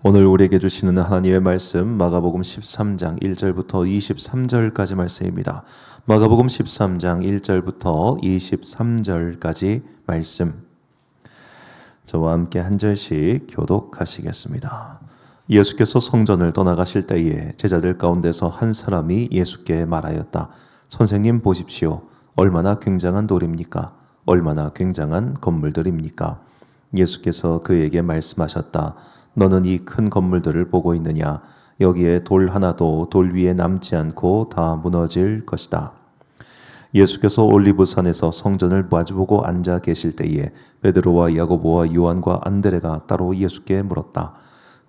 오늘 우리에게 주시는 하나님의 말씀 마가복음 13장 1절부터 23절까지 말씀입니다. 마가복음 13장 1절부터 23절까지 말씀. 저와 함께 한 절씩 교독하시겠습니다. 예수께서 성전을 떠나가실 때에 제자들 가운데서 한 사람이 예수께 말하였다. 선생님 보십시오. 얼마나 굉장한 돌입니까? 얼마나 굉장한 건물들입니까? 예수께서 그에게 말씀하셨다. 너는 이 큰 건물들을 보고 있느냐? 여기에 돌 하나도 돌 위에 남지 않고 다 무너질 것이다. 예수께서 올리브산에서 성전을 마주보고 앉아 계실 때에 베드로와 야고보와 요한과 안드레가 따로 예수께 물었다.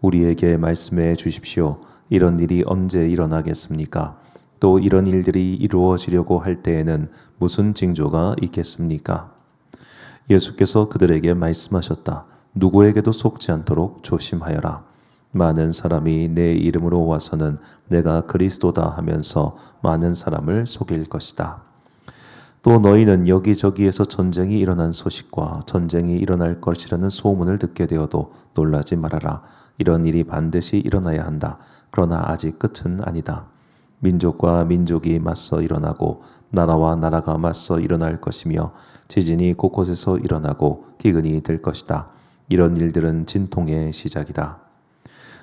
우리에게 말씀해 주십시오. 이런 일이 언제 일어나겠습니까? 또 이런 일들이 이루어지려고 할 때에는 무슨 징조가 있겠습니까? 예수께서 그들에게 말씀하셨다. 누구에게도 속지 않도록 조심하여라. 많은 사람이 내 이름으로 와서는 내가 그리스도다 하면서 많은 사람을 속일 것이다. 또 너희는 여기저기에서 전쟁이 일어난 소식과 전쟁이 일어날 것이라는 소문을 듣게 되어도 놀라지 말아라. 이런 일이 반드시 일어나야 한다. 그러나 아직 끝은 아니다. 민족과 민족이 맞서 일어나고 나라와 나라가 맞서 일어날 것이며 지진이 곳곳에서 일어나고 기근이 될 것이다. 이런 일들은 진통의 시작이다.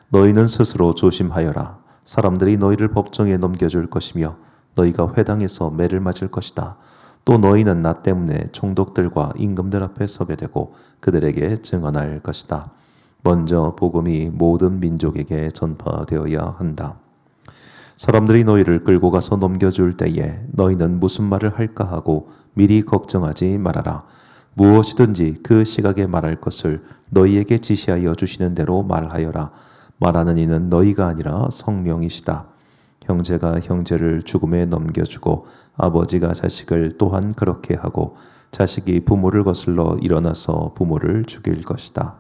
너희는 스스로 조심하여라. 사람들이 너희를 법정에 넘겨줄 것이며 너희가 회당에서 매를 맞을 것이다. 또 너희는 나 때문에 총독들과 임금들 앞에 서게 되고 그들에게 증언할 것이다. 먼저 복음이 모든 민족에게 전파되어야 한다. 사람들이 너희를 끌고 가서 넘겨줄 때에 너희는 무슨 말을 할까 하고 미리 걱정하지 말아라. 무엇이든지 그 시각에 말할 것을 너희에게 지시하여 주시는 대로 말하여라. 말하는 이는 너희가 아니라 성령이시다. 형제가 형제를 죽음에 넘겨주고 아버지가 자식을 또한 그렇게 하고 자식이 부모를 거슬러 일어나서 부모를 죽일 것이다.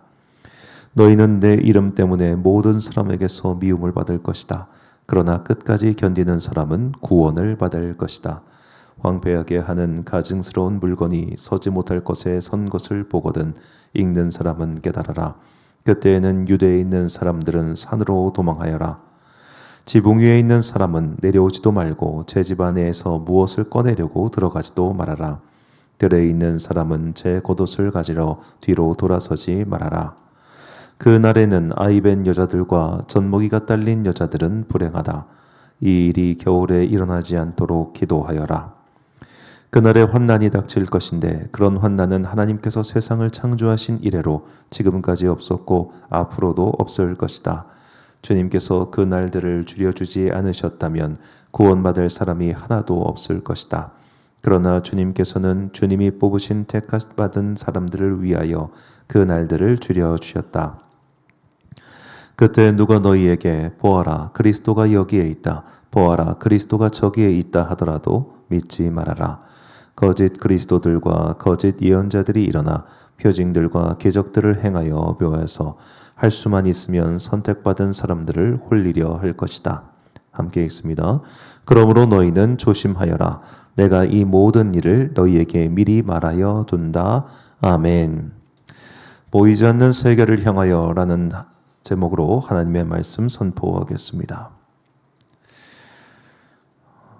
너희는 내 이름 때문에 모든 사람에게서 미움을 받을 것이다. 그러나 끝까지 견디는 사람은 구원을 받을 것이다. 황폐하게 하는 가증스러운 물건이 서지 못할 것에 선 것을 보거든 읽는 사람은 깨달아라. 그때에는 유대에 있는 사람들은 산으로 도망하여라. 지붕 위에 있는 사람은 내려오지도 말고 제 집 안에서 무엇을 꺼내려고 들어가지도 말아라. 들에 있는 사람은 제 겉옷을 가지러 뒤로 돌아서지 말아라. 그 날에는 아이벤 여자들과 젖먹이가 딸린 여자들은 불행하다. 이 일이 겨울에 일어나지 않도록 기도하여라. 그날에 환난이 닥칠 것인데 그런 환난은 하나님께서 세상을 창조하신 이래로 지금까지 없었고 앞으로도 없을 것이다. 주님께서 그 날들을 줄여주지 않으셨다면 구원받을 사람이 하나도 없을 것이다. 그러나 주님께서는 주님이 뽑으신 택받은 사람들을 위하여 그 날들을 줄여주셨다. 그때 누가 너희에게 보아라 그리스도가 여기에 있다. 보아라 그리스도가 저기에 있다 하더라도 믿지 말아라. 거짓 그리스도들과 거짓 예언자들이 일어나 표징들과 기적들을 행하여 묘해서 할 수만 있으면 선택받은 사람들을 홀리려 할 것이다. 함께 읽습니다. 그러므로 너희는 조심하여라. 내가 이 모든 일을 너희에게 미리 말하여 둔다. 아멘. 보이지 않는 세계를 향하여 라는 제목으로 하나님의 말씀 선포하겠습니다.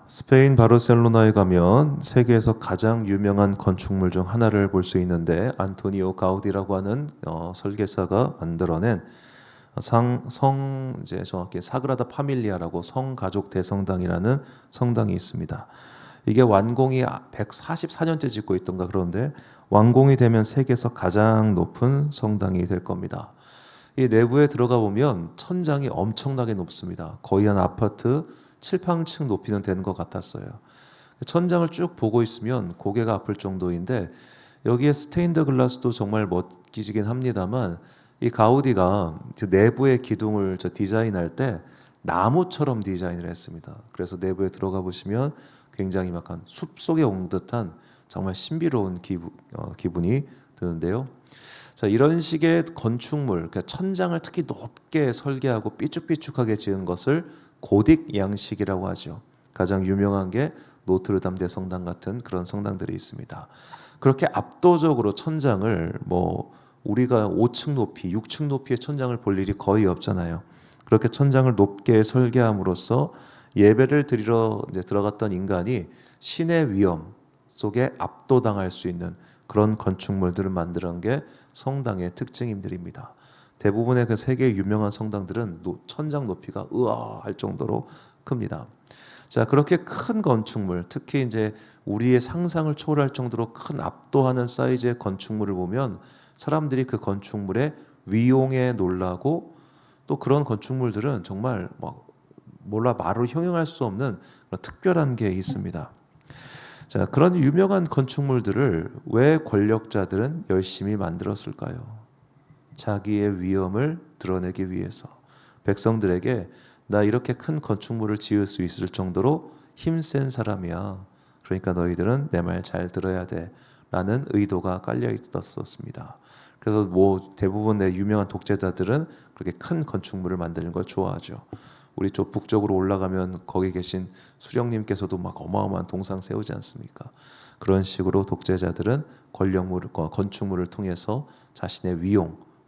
스페인 바르셀로나에 가면 세계에서 가장 유명한 건축물 중 하나를 볼 수 있는데 안토니오 가우디라고 하는 설계사가 만들어낸 이제 정확히 사그라다 파밀리아라고 성가족 대성당이라는 성당이 있습니다. 이게 완공이 144년째 짓고 있던가 그런데 완공이 되면 세계에서 가장 높은 성당이 될 겁니다. 이 내부에 들어가 보면 천장이 엄청나게 높습니다. 거의 한 아파트 7평층 높이는 되는 것 같았어요. 천장을 쭉 보고 있으면 고개가 아플 정도인데 여기에 스테인드 글라스도 정말 멋지긴 합니다만 이 가우디가 내부의 기둥을 디자인할 때 나무처럼 디자인을 했습니다. 그래서 내부에 들어가 보시면 굉장히 약간 숲속에 온 듯한 정말 신비로운 기분이 드는데요. 자, 이런 식의 건축물, 그러니까 천장을 특히 높게 설계하고 삐죽삐죽하게 지은 것을 고딕 양식이라고 하죠. 가장 유명한 게 노트르담 대성당 같은 그런 성당들이 있습니다. 그렇게 압도적으로 천장을 우리가 5층 높이, 6층 높이의 천장을 볼 일이 거의 없잖아요. 그렇게 천장을 높게 설계함으로써 예배를 드리러 이제 들어갔던 인간이 신의 위엄 속에 압도당할 수 있는 그런 건축물들을 만드는 게 성당의 특징들입니다. 대부분의 그 세계 유명한 성당들은 천장 높이가 우아할 정도로 큽니다. 자, 그렇게 큰 건축물, 특히 이제 우리의 상상을 초월할 정도로 큰 압도하는 사이즈의 건축물을 보면 사람들이 그 건축물의 위용에 놀라고, 또 그런 건축물들은 정말 말로 형용할 수 없는 그런 특별한 게 있습니다. 자, 그런 유명한 건축물들을 왜 권력자들은 열심히 만들었을까요? 자기의 위엄을 드러내기 위해서, 백성들에게 나 이렇게 큰 건축물을 지을 수 있을 정도로 힘센 사람이야, 그러니까 너희들은 내 말 잘 들어야 돼 라는 의도가 깔려 있었습니다. 그래서 대부분의 유명한 독재자들은 그렇게 큰 건축물을 만드는 걸 좋아하죠. 우리 저 북쪽으로 올라가면 거기 계신 수령님께서도 막 어마어마한 동상 세우지 않습니까? 그런 식으로 독재자들은 건축물을 통해서 자신의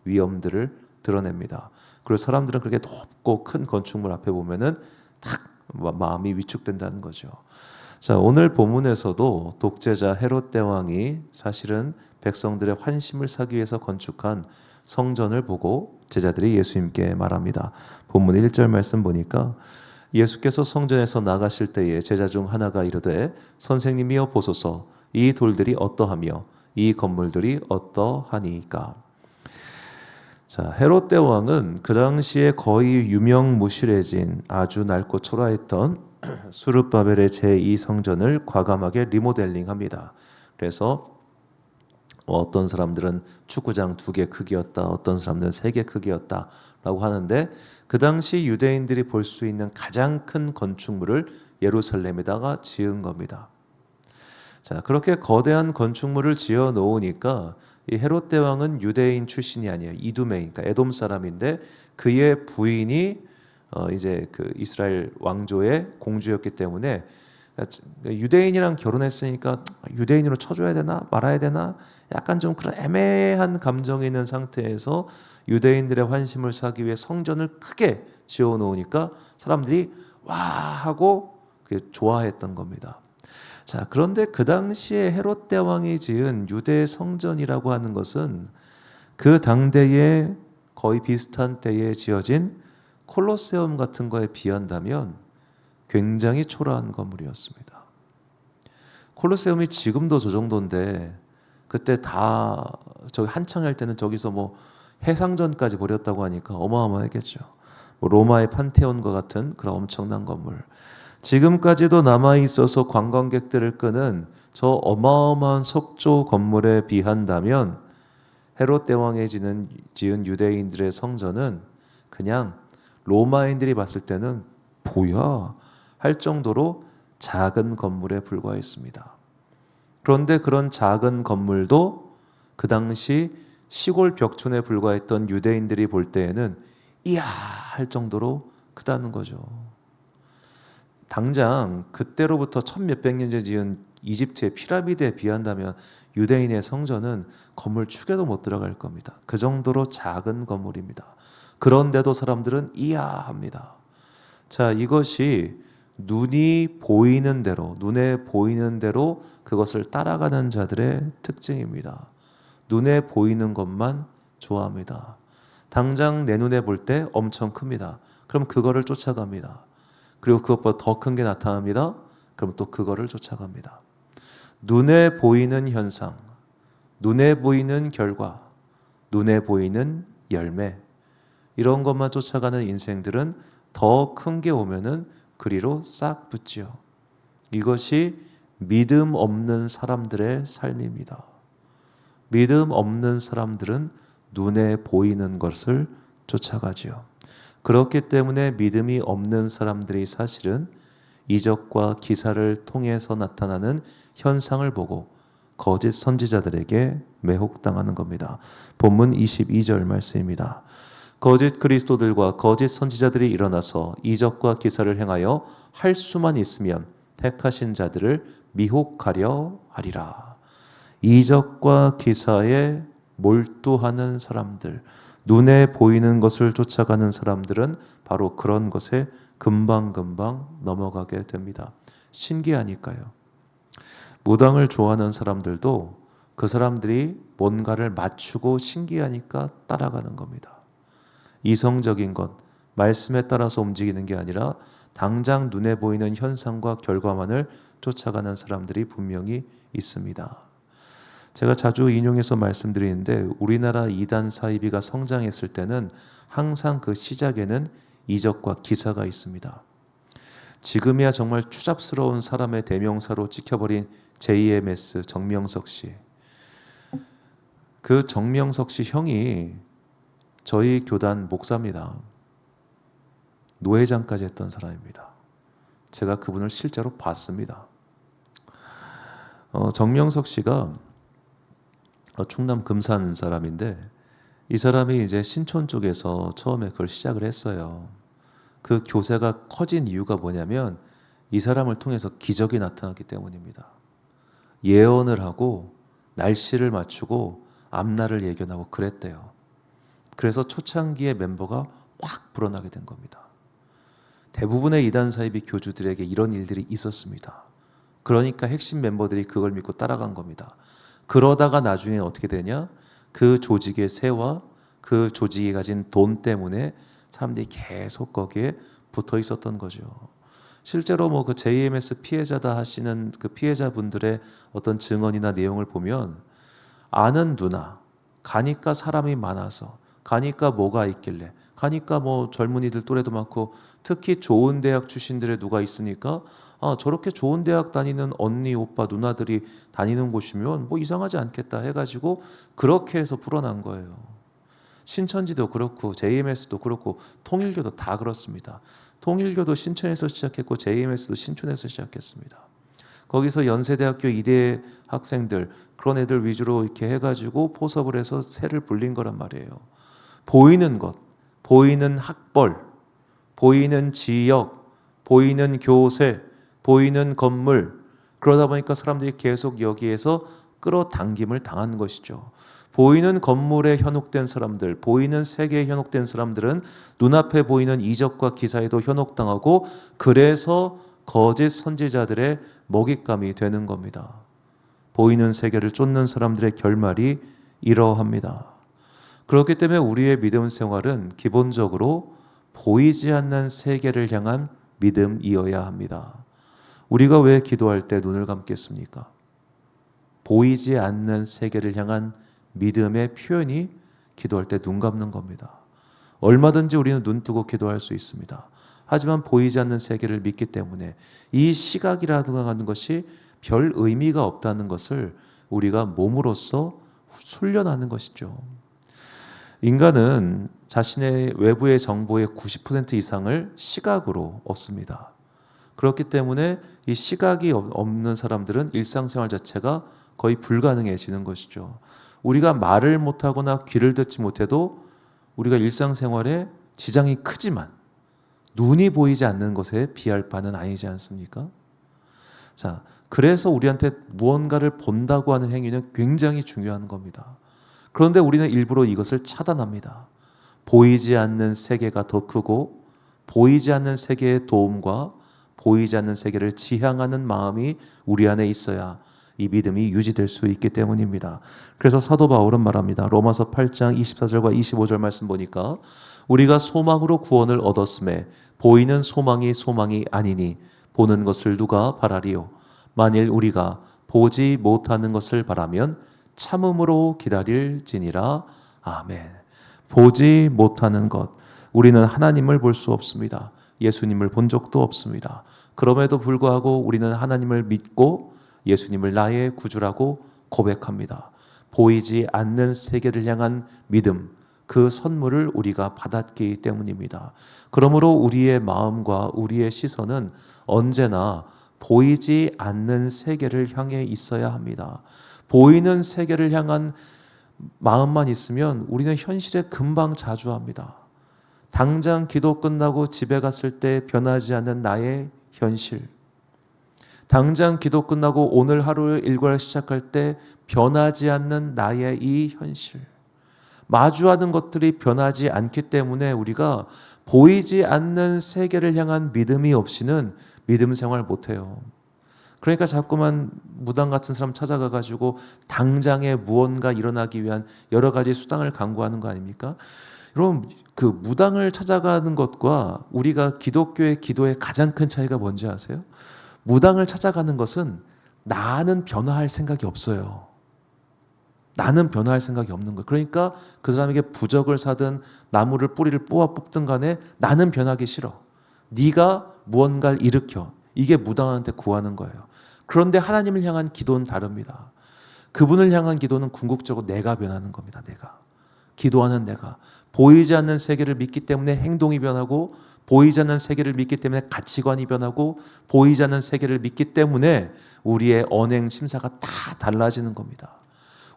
위엄들을 드러냅니다. 그리고 사람들은 그렇게 높고 큰 건축물 앞에 보면은 탁 마음이 위축된다는 거죠. 자, 오늘 본문에서도 독재자 헤롯 대왕이 사실은 백성들의 환심을 사기 위해서 건축한 성전을 보고 제자들이 예수님께 말합니다. 본문 1절 말씀 보니까 예수께서 성전에서 나가실 때에 제자 중 하나가 이르되 선생님이여 보소서, 이 돌들이 어떠하며 이 건물들이 어떠하니까. 자, 헤롯 대왕은 그 당시에 거의 유명무실해진 아주 낡고 초라했던 수르바벨의 제2성전을 과감하게 리모델링합니다. 그래서 어떤 사람들은 축구장 2개 크기였다, 어떤 사람들은 3개 크기였다라고 하는데, 그 당시 유대인들이 볼 수 있는 가장 큰 건축물을 예루살렘에다가 지은 겁니다. 자, 그렇게 거대한 건축물을 지어 놓으니까 이 헤롯 대왕은 유대인 출신이 아니에요. 이두메, 그러니까 에돔 사람인데 그의 부인이 이제 그 이스라엘 왕조의 공주였기 때문에 유대인이랑 결혼했으니까 유대인으로 쳐줘야 되나 말아야 되나 약간 좀 그런 애매한 감정이 있는 상태에서 유대인들의 환심을 사기 위해 성전을 크게 지어 놓으니까 사람들이 와 하고 좋아했던 겁니다. 자, 그런데 그 당시에 헤롯 대왕이 지은 유대 성전이라고 하는 것은 그 당대에 거의 비슷한 때에 지어진 콜로세움 같은 거에 비한다면 굉장히 초라한 건물이었습니다. 콜로세움이 지금도 저 정도인데 그때 다 저기 한창 할 때는 저기서 해상전까지 벌였다고 하니까 어마어마했겠죠. 로마의 판테온과 같은 그런 엄청난 건물, 지금까지도 남아 있어서 관광객들을 끄는 저 어마어마한 석조 건물에 비한다면 헤롯 대왕이 지은 유대인들의 성전은 그냥 로마인들이 봤을 때는 뭐야 할 정도로 작은 건물에 불과했습니다. 그런데 그런 작은 건물도 그 당시 시골 벽촌에 불과했던 유대인들이 볼 때에는 이야 할 정도로 크다는 거죠. 당장 그때로부터 1000몇백 년 전에 지은 이집트의 피라미드에 비한다면 유대인의 성전은 건물 축에도 못 들어갈 겁니다. 그 정도로 작은 건물입니다. 그런데도 사람들은 이야 합니다. 자, 이것이 눈에 보이는 대로 그것을 따라가는 자들의 특징입니다. 눈에 보이는 것만 좋아합니다. 당장 내 눈에 볼 때 엄청 큽니다. 그럼 그거를 쫓아갑니다. 그리고 그것보다 더 큰 게 나타납니다. 그럼 또 그거를 쫓아갑니다. 눈에 보이는 현상, 눈에 보이는 결과, 눈에 보이는 열매, 이런 것만 쫓아가는 인생들은 더 큰 게 오면은 그리로 싹 붙지요. 이것이 믿음 없는 사람들의 삶입니다. 믿음 없는 사람들은 눈에 보이는 것을 쫓아가지요. 그렇기 때문에 믿음이 없는 사람들이 사실은 이적과 기사를 통해서 나타나는 현상을 보고 거짓 선지자들에게 매혹당하는 겁니다. 본문 22절 말씀입니다. 거짓 그리스도들과 거짓 선지자들이 일어나서 이적과 기사를 행하여 할 수만 있으면 택하신 자들을 미혹하려 하리라. 이적과 기사의 몰두하는 사람들, 눈에 보이는 것을 쫓아가는 사람들은 바로 그런 것에 금방금방 넘어가게 됩니다. 신기하니까요. 무당을 좋아하는 사람들도 그 사람들이 뭔가를 맞추고 신기하니까 따라가는 겁니다. 이성적인 것, 말씀에 따라서 움직이는 게 아니라 당장 눈에 보이는 현상과 결과만을 쫓아가는 사람들이 분명히 있습니다. 제가 자주 인용해서 말씀드리는데 우리나라 이단 사이비가 성장했을 때는 항상 그 시작에는 이적과 기사가 있습니다. 지금이야 정말 추잡스러운 사람의 대명사로 찍혀버린 JMS 정명석 씨. 그 정명석 씨 형이 저희 교단 목사입니다. 노회장까지 했던 사람입니다. 제가 그분을 실제로 봤습니다. 정명석 씨가 충남 금산 사람인데 이 사람이 이제 신촌 쪽에서 처음에 그걸 시작을 했어요. 그 교세가 커진 이유가 뭐냐면 이 사람을 통해서 기적이 나타났기 때문입니다. 예언을 하고 날씨를 맞추고 앞날을 예견하고 그랬대요. 그래서 초창기의 멤버가 확 불어나게 된 겁니다. 대부분의 이단 사이비 교주들에게 이런 일들이 있었습니다. 그러니까 핵심 멤버들이 그걸 믿고 따라간 겁니다. 그러다가 나중에 어떻게 되냐? 그 조직의 세와 그 조직이 가진 돈 때문에 사람들이 계속 거기에 붙어 있었던 거죠. 실제로 뭐 그 JMS 피해자다 하시는 그 피해자분들의 어떤 증언이나 내용을 보면 아는 누나, 가니까 사람이 많아서, 가니까 뭐가 있길래, 가니까 뭐 젊은이들 또래도 많고 특히 좋은 대학 출신들의 누가 있으니까 저렇게 좋은 대학 다니는 언니, 오빠, 누나들이 다니는 곳이면 뭐 이상하지 않겠다 해가지고 그렇게 해서 불어난 거예요. 신천지도 그렇고 JMS도 그렇고 통일교도 다 그렇습니다. 통일교도 신천에서 시작했고 JMS도 신촌에서 시작했습니다. 거기서 연세대학교 이대 학생들 그런 애들 위주로 이렇게 해가지고 포섭을 해서 새를 불린 거란 말이에요. 보이는 것, 보이는 학벌, 보이는 지역, 보이는 교세, 보이는 건물, 그러다 보니까 사람들이 계속 여기에서 끌어당김을 당한 것이죠. 보이는 건물에 현혹된 사람들, 보이는 세계에 현혹된 사람들은 눈앞에 보이는 이적과 기사에도 현혹당하고 그래서 거짓 선지자들의 먹잇감이 되는 겁니다. 보이는 세계를 쫓는 사람들의 결말이 이러합니다. 그렇기 때문에 우리의 믿음 생활은 기본적으로 보이지 않는 세계를 향한 믿음이어야 합니다. 우리가 왜 기도할 때 눈을 감겠습니까? 보이지 않는 세계를 향한 믿음의 표현이 기도할 때 눈 감는 겁니다. 얼마든지 우리는 눈 뜨고 기도할 수 있습니다. 하지만 보이지 않는 세계를 믿기 때문에 이 시각이라든가 하는 것이 별 의미가 없다는 것을 우리가 몸으로써 훈련하는 것이죠. 인간은 자신의 외부의 정보의 90% 이상을 시각으로 얻습니다. 그렇기 때문에 이 시각이 없는 사람들은 일상생활 자체가 거의 불가능해지는 것이죠. 우리가 말을 못하거나 귀를 듣지 못해도 우리가 일상생활에 지장이 크지만 눈이 보이지 않는 것에 비할 바는 아니지 않습니까? 자, 그래서 우리한테 무언가를 본다고 하는 행위는 굉장히 중요한 겁니다. 그런데 우리는 일부러 이것을 차단합니다. 보이지 않는 세계가 더 크고 보이지 않는 세계의 도움과 보이지 않는 세계를 지향하는 마음이 우리 안에 있어야 이 믿음이 유지될 수 있기 때문입니다. 그래서 사도 바울은 말합니다. 로마서 8장 24절과 25절 말씀 보니까 우리가 소망으로 구원을 얻었음에 보이는 소망이 아니니 보는 것을 누가 바라리요. 만일 우리가 보지 못하는 것을 바라면 참음으로 기다릴지니라. 아멘. 보지 못하는 것, 우리는 하나님을 볼 수 없습니다. 예수님을 본 적도 없습니다. 그럼에도 불구하고 우리는 하나님을 믿고 예수님을 나의 구주라고 고백합니다. 보이지 않는 세계를 향한 믿음, 그 선물을 우리가 받았기 때문입니다. 그러므로 우리의 마음과 우리의 시선은 언제나 보이지 않는 세계를 향해 있어야 합니다. 보이는 세계를 향한 마음만 있으면 우리는 현실에 금방 자주합니다. 당장 기도 끝나고 집에 갔을 때 변하지 않는 나의 현실, 당장 기도 끝나고 오늘 하루의 일과를 시작할 때 변하지 않는 나의 이 현실, 마주하는 것들이 변하지 않기 때문에 우리가 보이지 않는 세계를 향한 믿음이 없이는 믿음 생활 못해요. 그러니까 자꾸만 무당 같은 사람 찾아가가지고 당장에 무언가 일어나기 위한 여러 가지 수단을 강구하는 거 아닙니까? 여러분, 그 무당을 찾아가는 것과 우리가 기독교의 기도의 가장 큰 차이가 뭔지 아세요? 무당을 찾아가는 것은 나는 변화할 생각이 없어요. 나는 변화할 생각이 없는 거예요. 그러니까 그 사람에게 부적을 사든 나무를 뿌리를 뽑아 뽑든 간에 나는 변하기 싫어. 네가 무언가를 일으켜. 이게 무당한테 구하는 거예요. 그런데 하나님을 향한 기도는 다릅니다. 그분을 향한 기도는 궁극적으로 내가 변하는 겁니다. 내가. 기도하는 내가. 보이지 않는 세계를 믿기 때문에 행동이 변하고, 보이지 않는 세계를 믿기 때문에 가치관이 변하고, 보이지 않는 세계를 믿기 때문에 우리의 언행 심사가 다 달라지는 겁니다.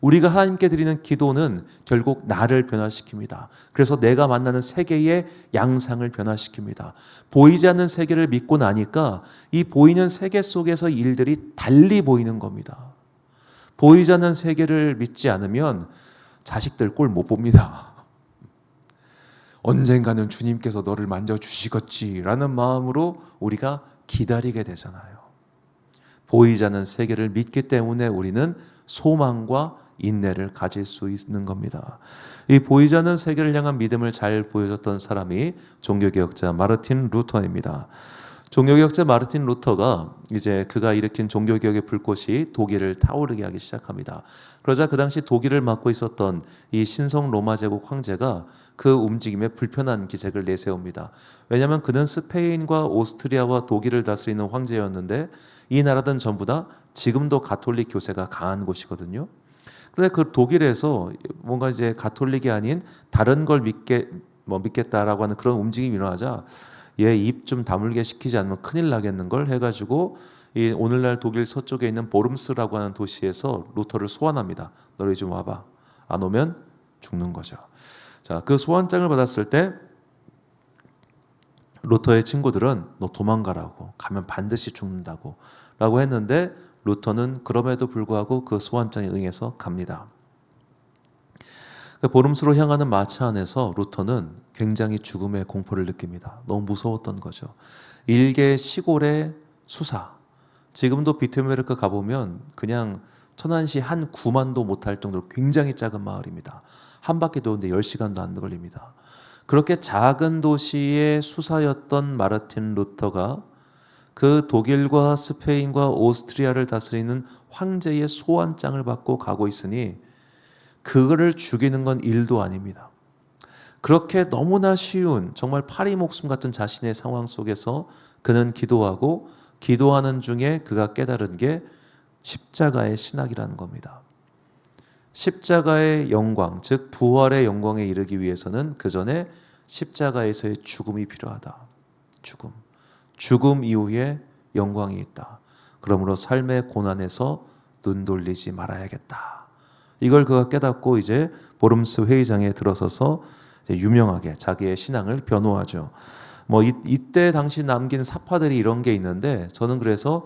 우리가 하나님께 드리는 기도는 결국 나를 변화시킵니다. 그래서 내가 만나는 세계의 양상을 변화시킵니다. 보이지 않는 세계를 믿고 나니까 이 보이는 세계 속에서 일들이 달리 보이는 겁니다. 보이지 않는 세계를 믿지 않으면 자식들 꼴 못 봅니다. 언젠가는 주님께서 너를 만져주시겠지라는 마음으로 우리가 기다리게 되잖아요. 보이지 않는 세계를 믿기 때문에 우리는 소망과 인내를 가질 수 있는 겁니다. 이 보이지 않는 세계를 향한 믿음을 잘 보여줬던 사람이 종교개혁자 마르틴 루터입니다. 종교개혁자 마르틴 루터가 이제 그가 일으킨 종교개혁의 불꽃이 독일을 타오르게 하기 시작합니다. 그러자 그 당시 독일을 맡고 있었던 이 신성 로마 제국 황제가 그 움직임에 불편한 기색을 내세웁니다. 왜냐하면 그는 스페인과 오스트리아와 독일을 다스리는 황제였는데 이 나라들은 전부 다 지금도 가톨릭 교세가 강한 곳이거든요. 그런데 그 독일에서 뭔가 이제 가톨릭이 아닌 다른 걸 믿겠다라고 하는 그런 움직임이 일어나자 얘 입 좀 다물게 시키지 않으면 큰일 나겠는 걸 해가지고 이 오늘날 독일 서쪽에 있는 보름스라고 하는 도시에서 루터를 소환합니다. 너희 좀 와봐. 안 오면 죽는 거죠. 자, 그 소환장을 받았을 때 루터의 친구들은 너 도망가라고, 가면 반드시 죽는다고 라고 했는데 루터는 그럼에도 불구하고 그 소환장에 응해서 갑니다. 그 보름스로 향하는 마차 안에서 루터는 굉장히 죽음의 공포를 느낍니다. 너무 무서웠던 거죠. 일개 시골의 수사. 지금도 비트메르크 가보면 그냥 천안시 한 구만도 못할 정도로 굉장히 작은 마을입니다. 한 바퀴 도는데 10시간도 안 걸립니다. 그렇게 작은 도시의 수사였던 마르틴 루터가 그 독일과 스페인과 오스트리아를 다스리는 황제의 소환장을 받고 가고 있으니 그거를 죽이는 건 일도 아닙니다. 그렇게 너무나 쉬운 정말 파리 목숨 같은 자신의 상황 속에서 그는 기도하고 기도하는 중에 그가 깨달은 게 십자가의 신학이라는 겁니다. 십자가의 영광, 즉 부활의 영광에 이르기 위해서는 그 전에 십자가에서의 죽음이 필요하다. 죽음 이후에 영광이 있다. 그러므로 삶의 고난에서 눈 돌리지 말아야겠다. 이걸 그가 깨닫고 이제 보름스 회의장에 들어서서 유명하게 자기의 신앙을 변호하죠. 이때 당시 남긴 사파들이 이런 게 있는데 저는 그래서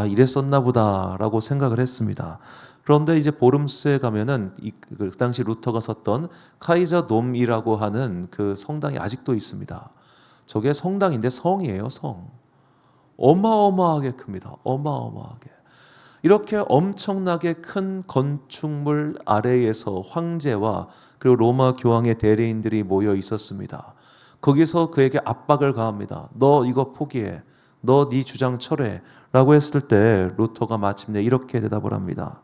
이랬었나 보다라고 생각을 했습니다. 그런데 이제 보름스에 가면은 그 당시 루터가 썼던 카이저 돔이라고 하는 그 성당이 아직도 있습니다. 저게 성당인데 성이에요, 성. 어마어마하게 큽니다. 어마어마하게. 이렇게 엄청나게 큰 건축물 아래에서 황제와 그리고 로마 교황의 대리인들이 모여 있었습니다. 거기서 그에게 압박을 가합니다. 너 이거 포기해. 너 네 주장 철회. 라고 했을 때 루터가 마침내 이렇게 대답을 합니다.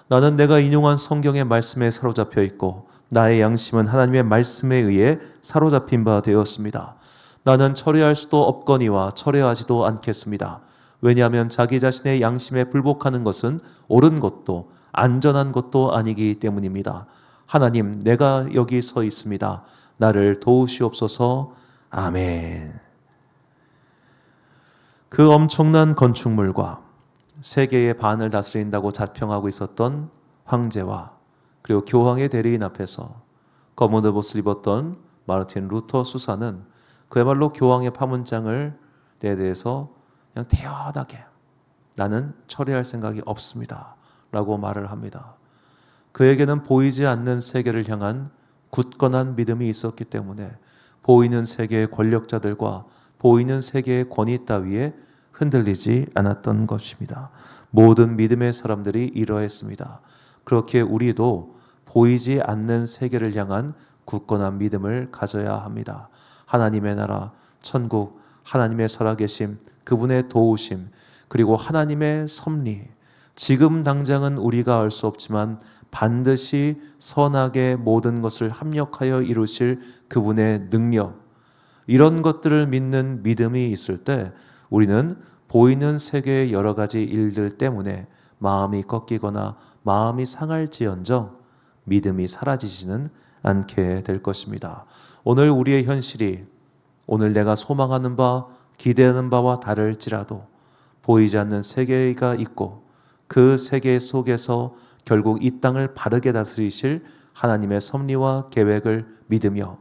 나는 내가 인용한 성경의 말씀에 사로잡혀 있고 나의 양심은 하나님의 말씀에 의해 사로잡힌 바 되었습니다. 나는 철회할 수도 없거니와 철회하지도 않겠습니다. 왜냐하면 자기 자신의 양심에 불복하는 것은 옳은 것도 안전한 것도 아니기 때문입니다. 하나님, 내가 여기 서 있습니다. 나를 도우시옵소서. 아멘. 그 엄청난 건축물과 세계의 반을 다스린다고 자평하고 있었던 황제와 그리고 교황의 대리인 앞에서 검은 옷을 입었던 마르틴 루터 수사는 그야말로 교황의 파문장을 대해서 그냥 태연하게 나는 철회할 생각이 없습니다. 라고 말을 합니다. 그에게는 보이지 않는 세계를 향한 굳건한 믿음이 있었기 때문에 보이는 세계의 권력자들과 보이는 세계의 권위 따위에 흔들리지 않았던 것입니다. 모든 믿음의 사람들이 이러했습니다. 그렇게 우리도 보이지 않는 세계를 향한 굳건한 믿음을 가져야 합니다. 하나님의 나라, 천국, 하나님의 살아계심, 그분의 도우심, 그리고 하나님의 섭리, 지금 당장은 우리가 알 수 없지만 반드시 선하게 모든 것을 합력하여 이루실 그분의 능력, 이런 것들을 믿는 믿음이 있을 때 우리는 보이는 세계의 여러 가지 일들 때문에 마음이 꺾이거나 마음이 상할지언정 믿음이 사라지지는 않게 될 것입니다. 오늘 우리의 현실이 오늘 내가 소망하는 바, 기대하는 바와 다를지라도 보이지 않는 세계가 있고 그 세계 속에서 결국 이 땅을 바르게 다스리실 하나님의 섭리와 계획을 믿으며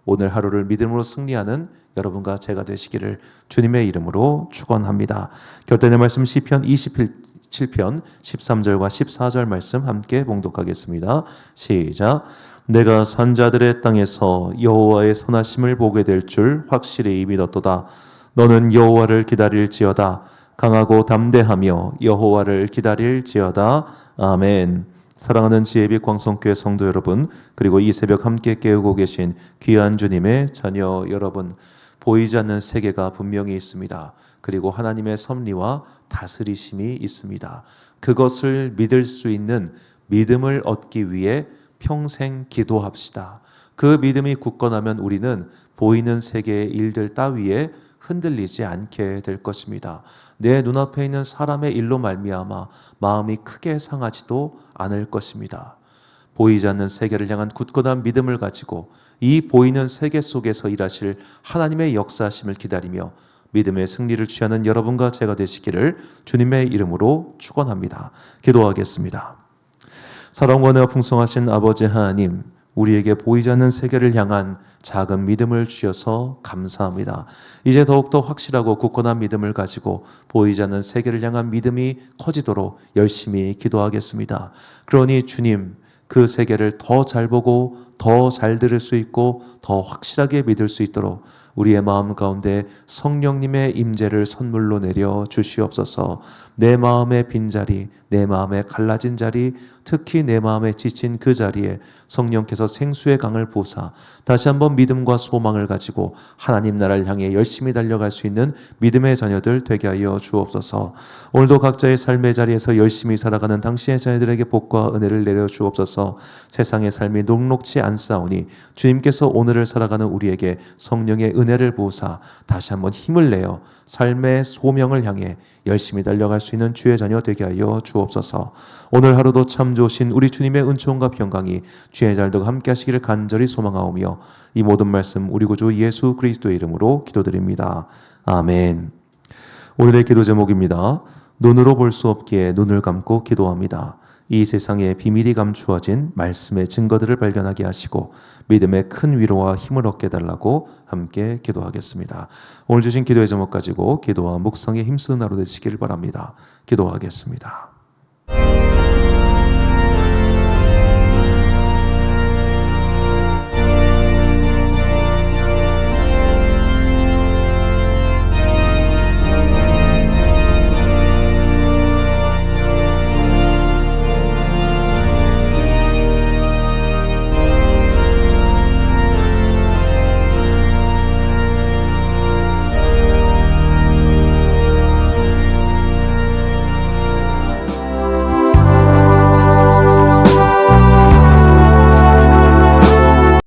오늘 하루를 믿음으로 승리하는 여러분과 제가 되시기를 주님의 이름으로 축원합니다. 결단의 말씀 시편 27편 13절과 14절 말씀 함께 봉독하겠습니다. 시작. 내가 산자들의 땅에서 여호와의 선하심을 보게 될 줄 확실히 믿었도다. 너는 여호와를 기다릴지어다. 강하고 담대하며 여호와를 기다릴지어다. 아멘. 사랑하는 지혜빛 광성교회 성도 여러분, 그리고 이 새벽 함께 깨우고 계신 귀한 주님의 자녀 여러분, 보이지 않는 세계가 분명히 있습니다. 그리고 하나님의 섭리와 다스리심이 있습니다. 그것을 믿을 수 있는 믿음을 얻기 위해 평생 기도합시다. 그 믿음이 굳건하면 우리는 보이는 세계의 일들 따위에 흔들리지 않게 될 것입니다. 내 눈앞에 있는 사람의 일로 말미암아 마음이 크게 상하지도 않을 것입니다. 보이지 않는 세계를 향한 굳건한 믿음을 가지고 이 보이는 세계 속에서 일하실 하나님의 역사하심을 기다리며 믿음의 승리를 취하는 여러분과 제가 되시기를 주님의 이름으로 축원합니다. 기도하겠습니다. 사랑과 은혜가 풍성하신 아버지 하나님, 우리에게 보이지 않는 세계를 향한 작은 믿음을 주셔서 감사합니다. 이제 더욱더 확실하고 굳건한 믿음을 가지고 보이지 않는 세계를 향한 믿음이 커지도록 열심히 기도하겠습니다. 그러니 주님, 그 세계를 더 잘 보고 더 잘 들을 수 있고 더 확실하게 믿을 수 있도록 우리의 마음 가운데 성령님의 임재를 선물로 내려 주시옵소서. 내 마음의 빈자리, 내 마음의 갈라진 자리, 특히 내 마음에 지친 그 자리에 성령께서 생수의 강을 부으사 다시 한번 믿음과 소망을 가지고 하나님 나라를 향해 열심히 달려갈 수 있는 믿음의 자녀들 되게 하여 주옵소서. 오늘도 각자의 삶의 자리에서 열심히 살아가는 당신의 자녀들에게 복과 은혜를 내려 주옵소서. 세상의 삶이 녹록지 않사오니 주님께서 오늘을 살아가는 우리에게 성령의 은혜를 부으사 다시 한번 힘을 내어 삶의 소명을 향해 열심히 달려갈 수 있는 주의 자녀 되게 하여 주옵소서. 오늘 하루도 참 좋으신 우리 주님의 은총과 평강이 주의 자녀들과 함께 하시기를 간절히 소망하오며 이 모든 말씀 우리 구주 예수 그리스도의 이름으로 기도드립니다. 아멘. 오늘의 기도 제목입니다. 눈으로 볼 수 없기에 눈을 감고 기도합니다. 이 세상에 비밀이 감추어진 말씀의 증거들을 발견하게 하시고 믿음의 큰 위로와 힘을 얻게 달라고 함께 기도하겠습니다. 오늘 주신 기도의 제목 가지고 기도와 묵상에 힘쓰는 하루 되시길 바랍니다. 기도하겠습니다.